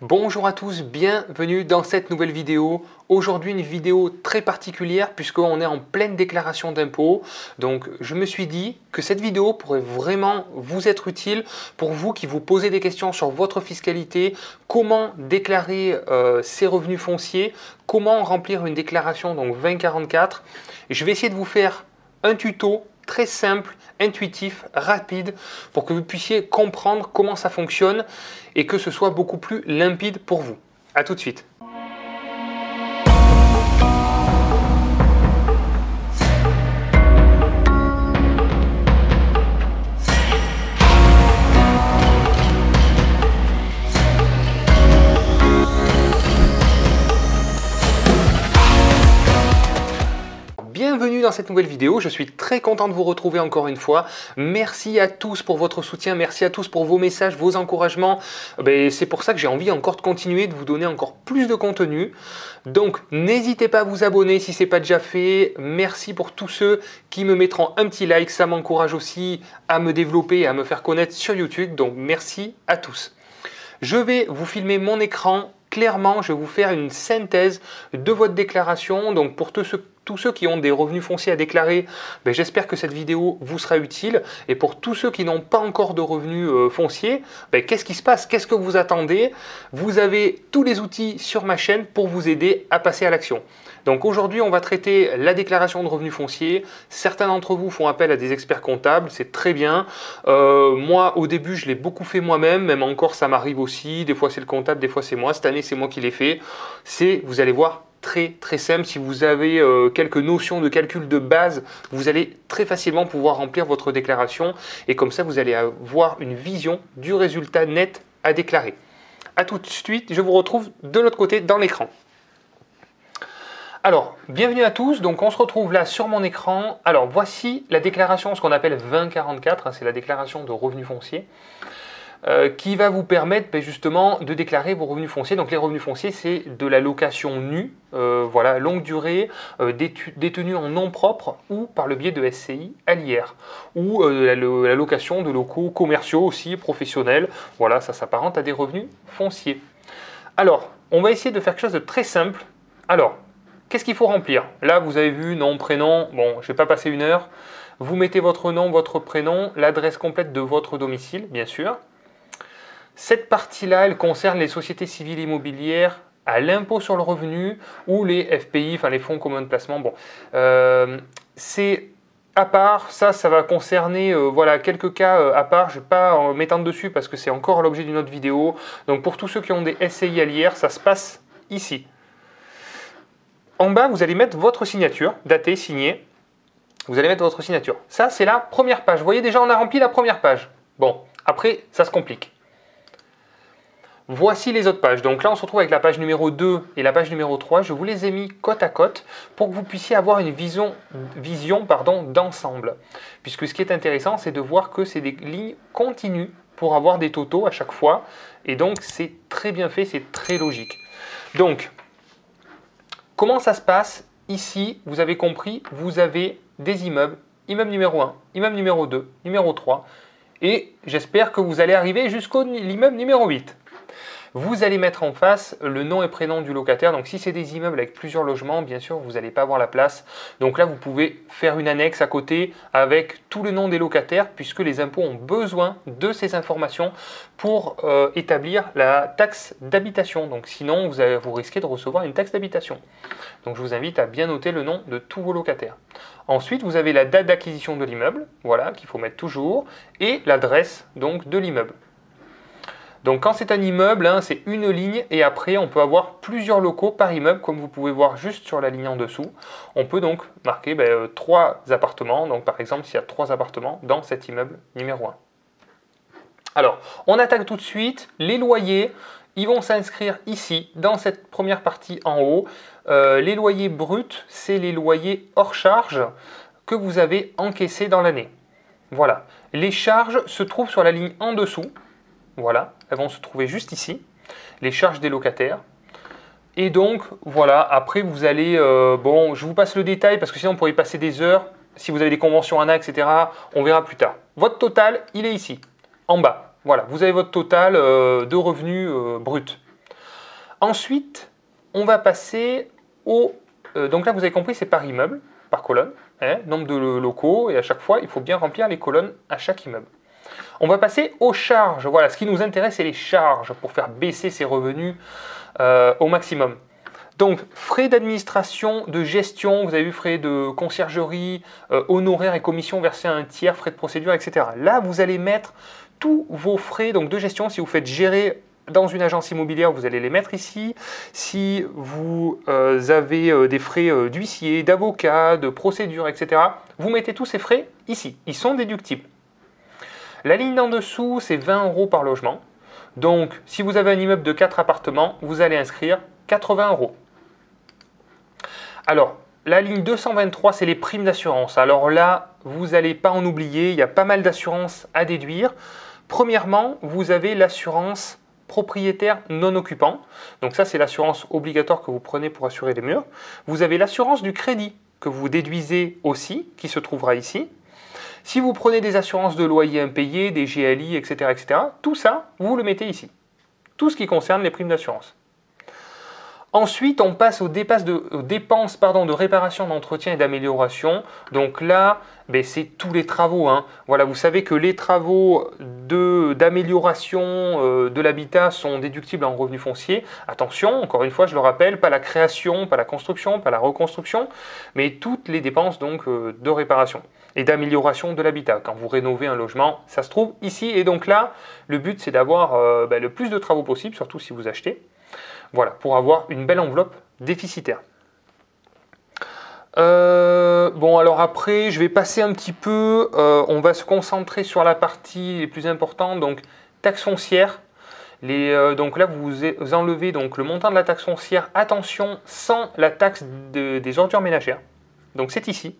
Bonjour à tous, bienvenue dans cette nouvelle vidéo. Aujourd'hui une vidéo très particulière puisqu'on est en pleine déclaration d'impôts. Donc je me suis dit que cette vidéo pourrait vraiment vous être utile pour vous qui vous posez des questions sur votre fiscalité, comment déclarer ses revenus fonciers, comment remplir une déclaration donc 2044. Et je vais essayer de vous faire un tuto très simple, intuitif, rapide pour que vous puissiez comprendre comment ça fonctionne et que ce soit beaucoup plus limpide pour vous. À tout de suite. Bienvenue dans cette nouvelle vidéo, je suis très content de vous retrouver encore une fois. Merci à tous pour votre soutien, merci à tous pour vos messages, vos encouragements. C'est pour ça que j'ai envie encore de continuer, de vous donner encore plus de contenu. Donc n'hésitez pas à vous abonner si ce n'est pas déjà fait. Merci pour tous ceux qui me mettront un petit like, ça m'encourage aussi à me développer et à me faire connaître sur YouTube. Donc merci à tous. Je vais vous filmer mon écran. Clairement, je vais vous faire une synthèse de votre déclaration. Donc pour tous ceux qui ont des revenus fonciers à déclarer, j'espère que cette vidéo vous sera utile. Et pour tous ceux qui n'ont pas encore de revenus fonciers, qu'est-ce qui se passe? Qu'est-ce que vous attendez? Vous avez tous les outils sur ma chaîne pour vous aider à passer à l'action. Donc aujourd'hui, on va traiter la déclaration de revenus fonciers. Certains d'entre vous font appel à des experts comptables, c'est très bien. Moi, au début, je l'ai beaucoup fait moi-même, même encore, ça m'arrive aussi. Des fois, c'est le comptable, des fois, c'est moi. Cette année, c'est moi qui l'ai fait. Vous allez voir, très simple. Si vous avez quelques notions de calcul de base, vous allez très facilement pouvoir remplir votre déclaration. Et comme ça, vous allez avoir une vision du résultat net à déclarer. A tout de suite, je vous retrouve de l'autre côté dans l'écran. Alors, bienvenue à tous, donc on se retrouve là sur mon écran. Alors voici la déclaration, ce qu'on appelle 2044, c'est la déclaration de revenus fonciers, qui va vous permettre justement de déclarer vos revenus fonciers. Donc les revenus fonciers, c'est de la location nue, longue durée, détenue en nom propre ou par le biais de SCI à l'IR, ou la location de locaux commerciaux aussi, professionnels. Voilà, ça s'apparente à des revenus fonciers. Alors, on va essayer de faire quelque chose de très simple. Alors, qu'est-ce qu'il faut remplir? Là, vous avez vu nom, prénom. Bon, je ne vais pas passer une heure. Vous mettez votre nom, votre prénom, l'adresse complète de votre domicile, bien sûr. Cette partie-là, elle concerne les sociétés civiles immobilières à l'impôt sur le revenu ou les FPI, enfin les fonds communs de placement. Bon, c'est à part. Ça va concerner quelques cas à part. Je ne vais pas m'étendre dessus parce que c'est encore l'objet d'une autre vidéo. Donc, pour tous ceux qui ont des SCI à l'IR, ça se passe ici. En bas, vous allez mettre votre signature, datée, signée. Vous allez mettre votre signature. Ça, c'est la première page. Vous voyez déjà, on a rempli la première page. Bon, après, ça se complique. Voici les autres pages. Donc là, on se retrouve avec la page numéro 2 et la page numéro 3. Je vous les ai mis côte à côte pour que vous puissiez avoir une vision d'ensemble. Puisque ce qui est intéressant, c'est de voir que c'est des lignes continues pour avoir des totaux à chaque fois. Et donc, c'est très bien fait, c'est très logique. Donc, comment ça se passe? Ici, vous avez compris, vous avez des immeubles, immeuble numéro 1, immeuble numéro 2, numéro 3, et j'espère que vous allez arriver jusqu'au immeuble numéro 8. Vous allez mettre en face le nom et prénom du locataire. Donc si c'est des immeubles avec plusieurs logements, bien sûr, vous n'allez pas avoir la place. Donc là, vous pouvez faire une annexe à côté avec tout le nom des locataires puisque les impôts ont besoin de ces informations pour établir la taxe d'habitation. Donc sinon, vous risquez de recevoir une taxe d'habitation. Donc je vous invite à bien noter le nom de tous vos locataires. Ensuite, vous avez la date d'acquisition de l'immeuble, voilà, qu'il faut mettre toujours, et l'adresse donc de l'immeuble. Donc quand c'est un immeuble, c'est une ligne et après on peut avoir plusieurs locaux par immeuble comme vous pouvez voir juste sur la ligne en dessous. On peut donc marquer 3 appartements, donc par exemple s'il y a 3 appartements dans cet immeuble numéro 1. Alors, on attaque tout de suite. Les loyers, ils vont s'inscrire ici dans cette première partie en haut. Les loyers bruts, c'est les loyers hors charge que vous avez encaissés dans l'année. Voilà. Les charges se trouvent sur la ligne en dessous. Voilà, elles vont se trouver juste ici, les charges des locataires. Et donc, voilà, après vous allez, je vous passe le détail parce que sinon on pourrait y passer des heures. Si vous avez des conventions ANA, etc., on verra plus tard. Votre total, il est ici, en bas. Voilà, vous avez votre total de revenus bruts. Ensuite, on va passer au... donc là, vous avez compris, c'est par immeuble, par colonne, hein, nombre de locaux, et à chaque fois, il faut bien remplir les colonnes à chaque immeuble. On va passer aux charges. Voilà, ce qui nous intéresse, c'est les charges pour faire baisser ses revenus au maximum. Donc, frais d'administration, de gestion, vous avez vu frais de conciergerie, honoraires et commissions versés à un tiers, frais de procédure, etc. Là, vous allez mettre tous vos frais donc, de gestion. Si vous faites gérer dans une agence immobilière, vous allez les mettre ici. Si vous avez des frais d'huissier, d'avocat, de procédure, etc., vous mettez tous ces frais ici. Ils sont déductibles. La ligne d'en dessous, c'est 20 € par logement. Donc, si vous avez un immeuble de 4 appartements, vous allez inscrire 80 €. Alors, la ligne 223, c'est les primes d'assurance. Alors là, vous n'allez pas en oublier, il y a pas mal d'assurances à déduire. Premièrement, vous avez l'assurance propriétaire non occupant. Donc ça, c'est l'assurance obligatoire que vous prenez pour assurer les murs. Vous avez l'assurance du crédit que vous déduisez aussi, qui se trouvera ici. Si vous prenez des assurances de loyer impayés, des GLI, etc., tout ça, vous le mettez ici. Tout ce qui concerne les primes d'assurance. Ensuite, on passe aux dépenses de réparation, d'entretien et d'amélioration. Donc là, c'est tous les travaux. Hein. Voilà, vous savez que les travaux d'amélioration de l'habitat sont déductibles en revenus fonciers. Attention, encore une fois, je le rappelle, pas la création, pas la construction, pas la reconstruction, mais toutes les dépenses donc, de réparation et d'amélioration de l'habitat. Quand vous rénovez un logement, ça se trouve ici. Et donc là, le but, c'est d'avoir le plus de travaux possible, surtout si vous achetez. Voilà, pour avoir une belle enveloppe déficitaire. Bon, alors après, je vais passer un petit peu, on va se concentrer sur la partie les plus importante, donc taxe foncière. Donc là, vous enlevez donc, le montant de la taxe foncière, attention, sans la taxe des ordures ménagères. Donc c'est ici.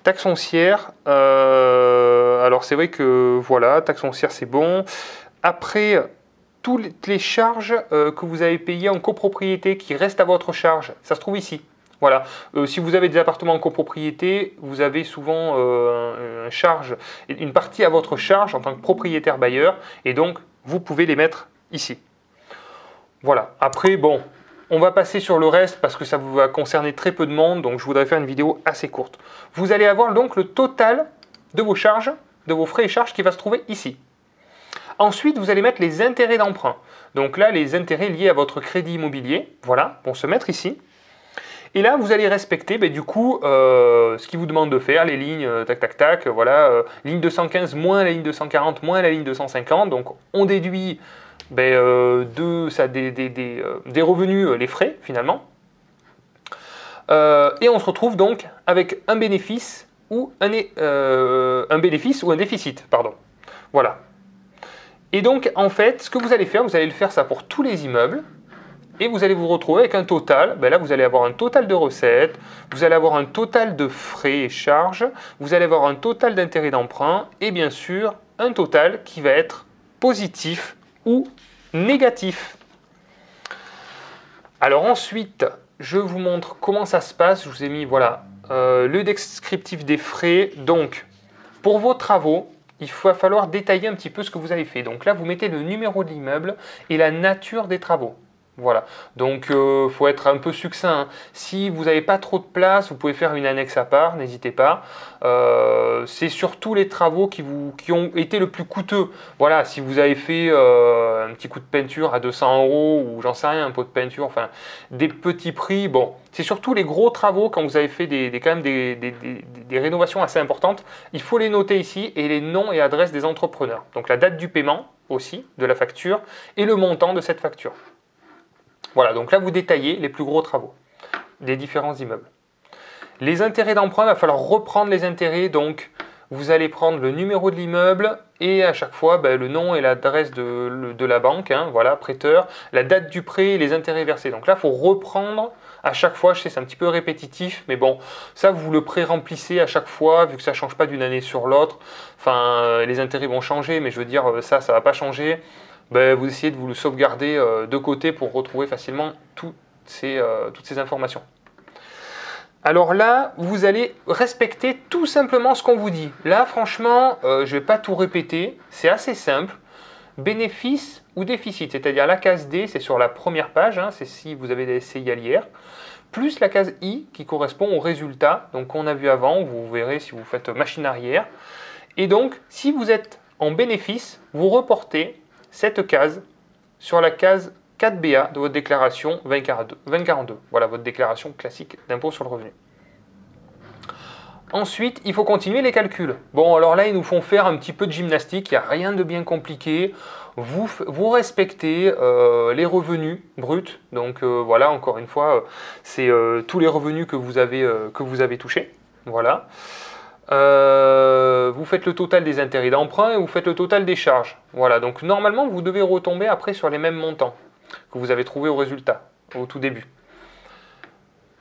Taxe foncière, alors c'est vrai que, voilà, taxe foncière, c'est bon. Après... toutes les charges que vous avez payées en copropriété qui restent à votre charge, ça se trouve ici. Voilà. Si vous avez des appartements en copropriété, vous avez souvent une partie à votre charge en tant que propriétaire bailleur, et donc vous pouvez les mettre ici. Voilà. Après, bon, on va passer sur le reste parce que ça va concerner très peu de monde, donc je voudrais faire une vidéo assez courte. Vous allez avoir donc le total de vos charges, de vos frais et charges qui va se trouver ici. Ensuite, vous allez mettre les intérêts d'emprunt. Donc là, les intérêts liés à votre crédit immobilier, voilà, vont se mettre ici. Et là, vous allez respecter, du coup, ce qu'il vous demande de faire, les lignes, tac, tac, tac, voilà, ligne 215 moins la ligne 240 moins la ligne 250. Donc, on déduit des revenus, les frais, finalement. Et on se retrouve donc avec un bénéfice ou un déficit, pardon. Voilà. Et donc, en fait, ce que vous allez faire, vous allez le faire ça pour tous les immeubles. Et vous allez vous retrouver avec un total. Là, vous allez avoir un total de recettes. Vous allez avoir un total de frais et charges. Vous allez avoir un total d'intérêts d'emprunt. Et bien sûr, un total qui va être positif ou négatif. Alors ensuite, je vous montre comment ça se passe. Je vous ai mis, voilà, le descriptif des frais. Donc, pour vos travaux, il va falloir détailler un petit peu ce que vous avez fait. Donc là, vous mettez le numéro de l'immeuble et la nature des travaux. Voilà, donc il faut être un peu succinct. Hein. Si vous n'avez pas trop de place, vous pouvez faire une annexe à part, n'hésitez pas. C'est surtout les travaux qui ont été le plus coûteux. Voilà, si vous avez fait un petit coup de peinture à 200 € ou j'en sais rien, un pot de peinture, enfin des petits prix. Bon, c'est surtout les gros travaux quand vous avez fait quand même des rénovations assez importantes. Il faut les noter ici et les noms et adresses des entrepreneurs. Donc la date du paiement aussi de la facture et le montant de cette facture. Voilà, donc là, vous détaillez les plus gros travaux des différents immeubles. Les intérêts d'emprunt, il va falloir reprendre les intérêts. Donc, vous allez prendre le numéro de l'immeuble et à chaque fois, le nom et l'adresse de la banque, hein, voilà, prêteur, la date du prêt et les intérêts versés. Donc là, il faut reprendre à chaque fois. Je sais, c'est un petit peu répétitif, mais bon, ça, vous le pré-remplissez à chaque fois, vu que ça ne change pas d'une année sur l'autre. Enfin, les intérêts vont changer, mais je veux dire, ça ne va pas changer. Vous essayez de vous le sauvegarder de côté pour retrouver facilement toutes ces informations. Alors là, vous allez respecter tout simplement ce qu'on vous dit. Là, franchement, je ne vais pas tout répéter, c'est assez simple. Bénéfice ou déficit, c'est-à-dire la case D, c'est sur la première page, hein, c'est si vous avez des SCI à l'IR, plus la case I qui correspond au résultat, donc qu'on a vu avant, vous verrez si vous faites machine arrière. Et donc, si vous êtes en bénéfice, vous reportez cette case sur la case 4BA de votre déclaration 2042. Voilà votre déclaration classique d'impôt sur le revenu. Ensuite, il faut continuer les calculs. Bon, alors là, ils nous font faire un petit peu de gymnastique, il n'y a rien de bien compliqué. Vous respectez les revenus bruts. Donc voilà, encore une fois, c'est tous les revenus que vous avez touchés. Voilà. Vous faites le total des intérêts d'emprunt et vous faites le total des charges. Voilà, donc normalement, vous devez retomber après sur les mêmes montants que vous avez trouvés au résultat, au tout début.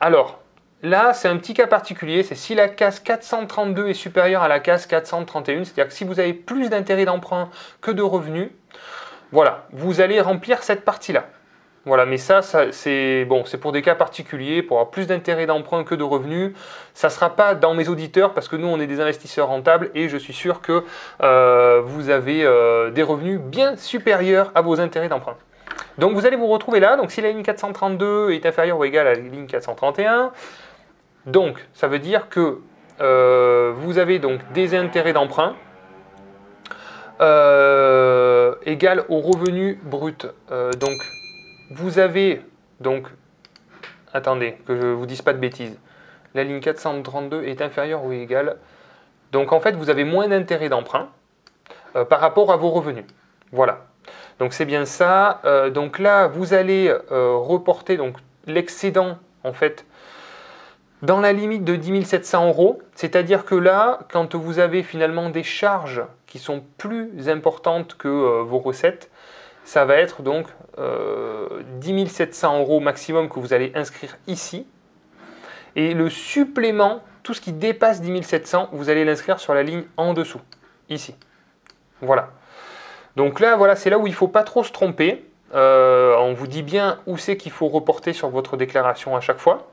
Alors, là, c'est un petit cas particulier, c'est si la case 432 est supérieure à la case 431, c'est-à-dire que si vous avez plus d'intérêts d'emprunt que de revenus, voilà, vous allez remplir cette partie-là. Voilà, mais ça c'est bon, c'est pour des cas particuliers, pour avoir plus d'intérêts d'emprunt que de revenus. Ça ne sera pas dans mes auditeurs parce que nous, on est des investisseurs rentables et je suis sûr que vous avez des revenus bien supérieurs à vos intérêts d'emprunt. Donc, vous allez vous retrouver là. Donc, si la ligne 432 est inférieure ou égale à la ligne 431, donc, ça veut dire que vous avez donc des intérêts d'emprunt égales au revenu brut. Donc, vous avez, donc, attendez, que je ne vous dise pas de bêtises, la ligne 432 est inférieure ou égale, donc en fait vous avez moins d'intérêt d'emprunt par rapport à vos revenus. Voilà, donc c'est bien ça. Donc là vous allez reporter donc l'excédent en fait dans la limite de 10 700 €, c'est-à-dire que là, quand vous avez finalement des charges qui sont plus importantes que vos recettes, ça va être donc 10 700 € maximum que vous allez inscrire ici. Et le supplément, tout ce qui dépasse 10 700, vous allez l'inscrire sur la ligne en dessous, ici. Voilà. Donc là, voilà, c'est là où il ne faut pas trop se tromper. On vous dit bien où c'est qu'il faut reporter sur votre déclaration à chaque fois.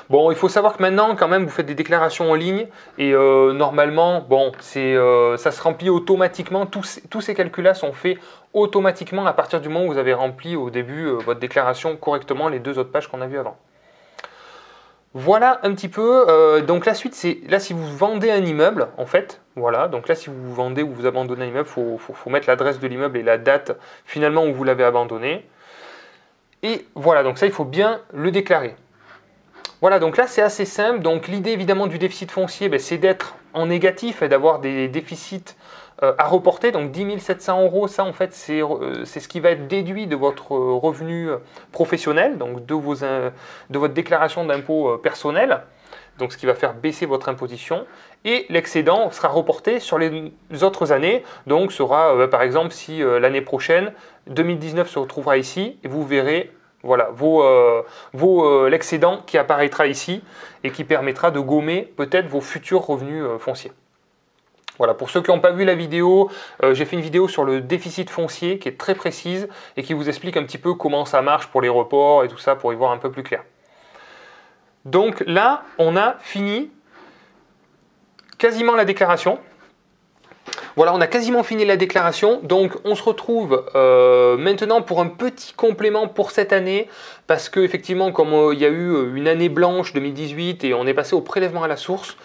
Bon, il faut savoir que maintenant, quand même, vous faites des déclarations en ligne et normalement, bon, ça se remplit automatiquement. Tous ces calculs-là sont faits automatiquement à partir du moment où vous avez rempli au début votre déclaration correctement les 2 autres pages qu'on a vues avant. Voilà un petit peu. Donc la suite, c'est là si vous vendez un immeuble, en fait, voilà. Donc là, si vous vendez ou vous abandonnez un immeuble, il faut mettre l'adresse de l'immeuble et la date finalement où vous l'avez abandonné. Et voilà, donc ça, il faut bien le déclarer. Voilà, donc là c'est assez simple. Donc l'idée évidemment du déficit foncier, c'est d'être en négatif et d'avoir des déficits à reporter. Donc 10 700 €, ça en fait c'est ce qui va être déduit de votre revenu professionnel, donc de votre déclaration d'impôt personnel, donc ce qui va faire baisser votre imposition. Et l'excédent sera reporté sur les autres années, donc sera par exemple si l'année prochaine, 2019 se retrouvera ici, et vous verrez voilà, l'excédent qui apparaîtra ici et qui permettra de gommer peut-être vos futurs revenus fonciers. Voilà, pour ceux qui n'ont pas vu la vidéo, j'ai fait une vidéo sur le déficit foncier qui est très précise et qui vous explique un petit peu comment ça marche pour les reports et tout ça pour y voir un peu plus clair. Donc là, on a fini quasiment la déclaration. Voilà, on a quasiment fini la déclaration, donc on se retrouve maintenant pour un petit complément pour cette année, parce qu'effectivement, comme il y a eu une année blanche 2018 et on est passé au prélèvement à la source,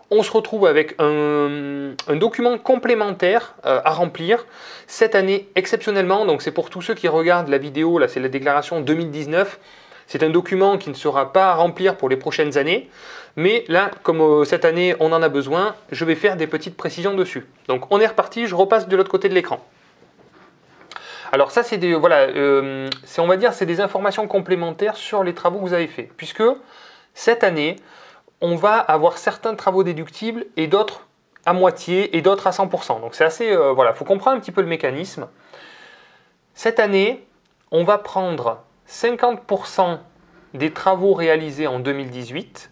on se retrouve avec un document complémentaire à remplir cette année exceptionnellement. Donc c'est pour tous ceux qui regardent la vidéo, là c'est la déclaration 2019. C'est un document qui ne sera pas à remplir pour les prochaines années. Mais là, comme cette année on en a besoin, je vais faire des petites précisions dessus. Donc on est reparti, je repasse de l'autre côté de l'écran. Alors ça c'est des, voilà, on va dire c'est des informations complémentaires sur les travaux que vous avez faits. Puisque cette année, on va avoir certains travaux déductibles et d'autres à moitié et d'autres à 100%. Donc c'est assez, voilà, il faut comprendre un petit peu le mécanisme. Cette année, on va prendre 50% des travaux réalisés en 2018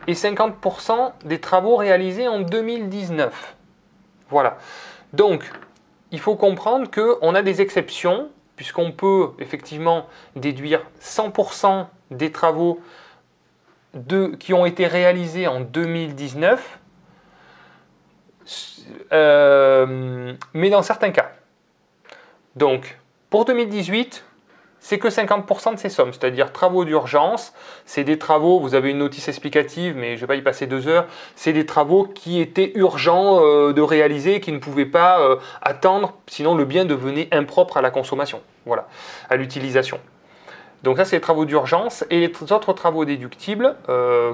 et 50% des travaux réalisés en 2019. Voilà. Donc, il faut comprendre qu'on a des exceptions, puisqu'on peut effectivement déduire 100% des travaux qui ont été réalisés en 2019, mais dans certains cas. Donc, pour 2018, c'est que 50% de ces sommes, c'est-à-dire travaux d'urgence. C'est des travaux, vous avez une notice explicative, mais je ne vais pas y passer 2 heures. C'est des travaux qui étaient urgents de réaliser, qui ne pouvaient pas attendre, sinon le bien devenait impropre à la consommation, voilà, à l'utilisation. Donc ça, c'est les travaux d'urgence et les autres travaux déductibles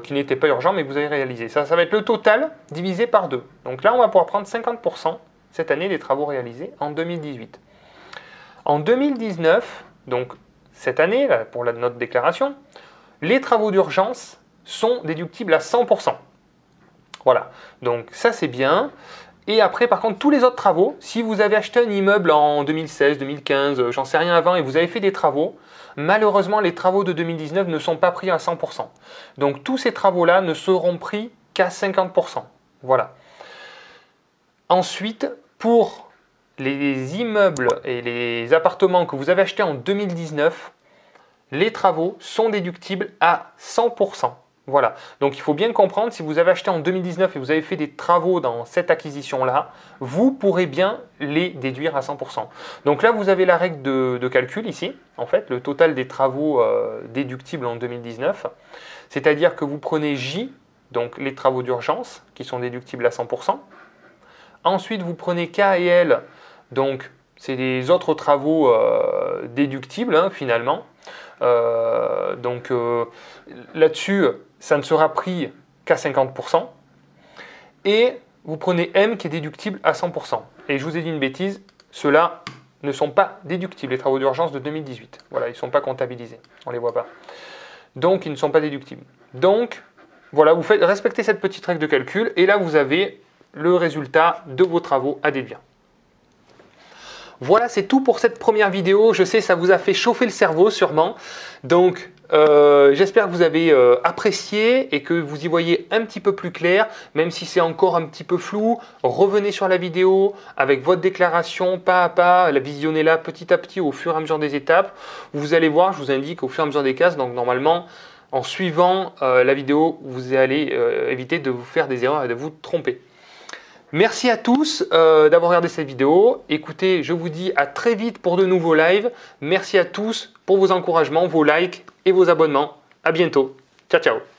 qui n'étaient pas urgents, mais que vous avez réalisés. Ça va être le total divisé par 2. Donc là, on va pouvoir prendre 50% cette année des travaux réalisés en 2018. En 2019, donc cette année, là, pour notre déclaration, les travaux d'urgence sont déductibles à 100%. Voilà, donc ça c'est bien. Et après, par contre, tous les autres travaux, si vous avez acheté un immeuble en 2016, 2015, j'en sais rien avant, et vous avez fait des travaux, malheureusement, les travaux de 2019 ne sont pas pris à 100%. Donc tous ces travaux-là ne seront pris qu'à 50%. Voilà. Ensuite, pour les immeubles et les appartements que vous avez achetés en 2019, les travaux sont déductibles à 100%. Voilà, donc il faut bien comprendre, si vous avez acheté en 2019 et vous avez fait des travaux dans cette acquisition-là, vous pourrez bien les déduire à 100%. Donc là, vous avez la règle de calcul ici, en fait, le total des travaux déductibles en 2019. C'est-à-dire que vous prenez J, donc les travaux d'urgence, qui sont déductibles à 100%. Ensuite, vous prenez K et L, donc c'est les autres travaux déductibles, hein, finalement. Là-dessus, ça ne sera pris qu'à 50%. Et vous prenez M qui est déductible à 100%. Et je vous ai dit une bêtise, ceux-là ne sont pas déductibles, les travaux d'urgence de 2018. Voilà, ils ne sont pas comptabilisés, on ne les voit pas. Donc, ils ne sont pas déductibles. Donc, voilà, vous respectez cette petite règle de calcul, et là, vous avez le résultat de vos travaux à déduire. Voilà, c'est tout pour cette première vidéo. Je sais, ça vous a fait chauffer le cerveau sûrement. Donc, j'espère que vous avez apprécié et que vous y voyez un petit peu plus clair. Même si c'est encore un petit peu flou, revenez sur la vidéo avec votre déclaration pas à pas. Visionnez-la petit à petit au fur et à mesure des étapes. Vous allez voir, je vous indique au fur et à mesure des cases. Donc, normalement, en suivant la vidéo, vous allez éviter de vous faire des erreurs et de vous tromper. Merci à tous d'avoir regardé cette vidéo. Écoutez, je vous dis à très vite pour de nouveaux lives. Merci à tous pour vos encouragements, vos likes et vos abonnements. À bientôt. Ciao, ciao.